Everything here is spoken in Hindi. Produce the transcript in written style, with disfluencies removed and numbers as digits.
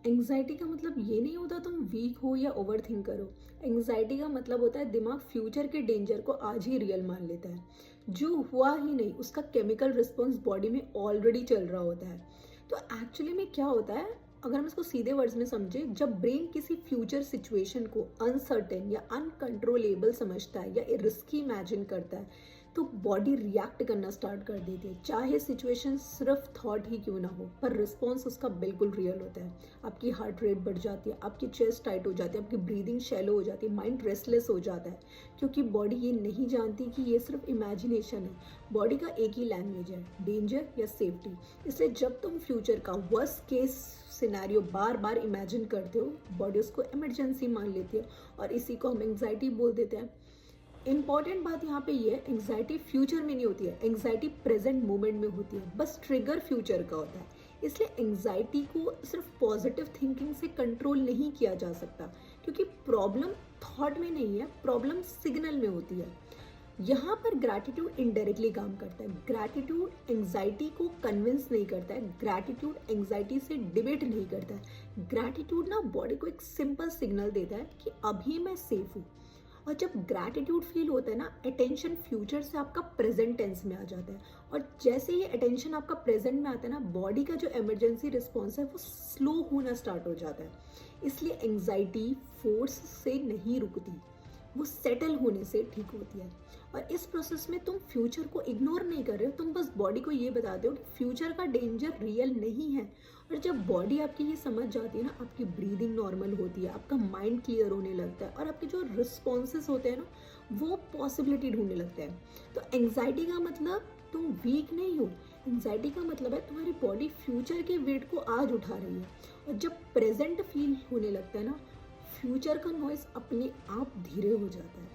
एंग्जाइटी का मतलब ये नहीं होता तुम वीक हो या ओवर थिंक करो। एंग्जाइटी का मतलब होता है दिमाग फ्यूचर के डेंजर को आज ही रियल मान लेता है। जो हुआ ही नहीं उसका केमिकल रिस्पॉन्स बॉडी में ऑलरेडी चल रहा होता है। तो एक्चुअली में क्या होता है, अगर हम इसको सीधे वर्ड्स में समझे, जब ब्रेन किसी फ्यूचर सिचुएशन को अनसर्टेन या अनकंट्रोलेबल समझता है या रिस्की इमेजिन करता है, तो बॉडी रिएक्ट करना स्टार्ट कर देती है। चाहे सिचुएशन सिर्फ थॉट ही क्यों ना हो, पर रिस्पॉन्स उसका बिल्कुल रियल होता है। आपकी हार्ट रेट बढ़ जाती है, आपकी चेस्ट टाइट हो जाती है, आपकी ब्रीदिंग शैलो हो जाती है, माइंड रेस्टलेस हो जाता है, क्योंकि बॉडी ये नहीं जानती कि ये सिर्फ इमेजिनेशन है। बॉडी का एक ही लैंग्वेज है, डेंजर या सेफ्टी। इसलिए जब तुम फ्यूचर का वर्स्ट केस सिनेरियो बार बार इमेजिन करते हो, बॉडी उसको इमरजेंसी मान लेती है और इसी को हम एंग्जाइटी बोल देते हैं। इंपॉर्टेंट बात यहाँ पे ये है, एंग्जाइटी फ्यूचर में नहीं होती है, एंग्जाइटी प्रेजेंट मोमेंट में होती है, बस ट्रिगर फ्यूचर का होता है। इसलिए एंग्जाइटी को सिर्फ पॉजिटिव थिंकिंग से कंट्रोल नहीं किया जा सकता, क्योंकि प्रॉब्लम थॉट में नहीं है, प्रॉब्लम सिग्नल में होती है। यहाँ पर ग्रैटिट्यूड इनडायरेक्टली काम करता है। ग्रैटिट्यूड एंग्जाइटी को कन्विंस नहीं करता है, ग्रैटिट्यूड एंग्जाइटी से डिबेट नहीं करता है। ग्रैटिट्यूड ना बॉडी को एक सिंपल सिग्नल देता है कि अभी मैं सेफ हूँ। और जब ग्रैटिट्यूड फील होता है ना, अटेंशन फ्यूचर से आपका प्रेजेंट टेंस में आ जाता है। और जैसे ही अटेंशन आपका प्रेजेंट में आता है ना, बॉडी का जो इमरजेंसी रिस्पॉन्स है वो स्लो होना स्टार्ट हो जाता है। इसलिए एंग्जाइटी फोर्स से नहीं रुकती, वो सेटल होने से ठीक होती है। और इस प्रोसेस में तुम फ्यूचर को इग्नोर नहीं कर रहे हो, तुम बस बॉडी को ये बताते हो कि फ्यूचर का डेंजर रियल नहीं है। और जब बॉडी आपकी ये समझ जाती है ना, आपकी ब्रीदिंग नॉर्मल होती है, आपका माइंड क्लियर होने लगता है और आपके जो रिस्पॉन्सेस होते हैं ना, वो पॉसिबिलिटी ढूंढने लगते हैं। तो एंग्जाइटी का मतलब तुम वीक नहीं हो, एंग्जाइटी का मतलब है तुम्हारी बॉडी फ्यूचर के वेट को आज उठा रही है। और जब प्रेजेंट फील होने लगता है ना, फ्यूचर का नॉइस अपने आप धीरे हो जाता है।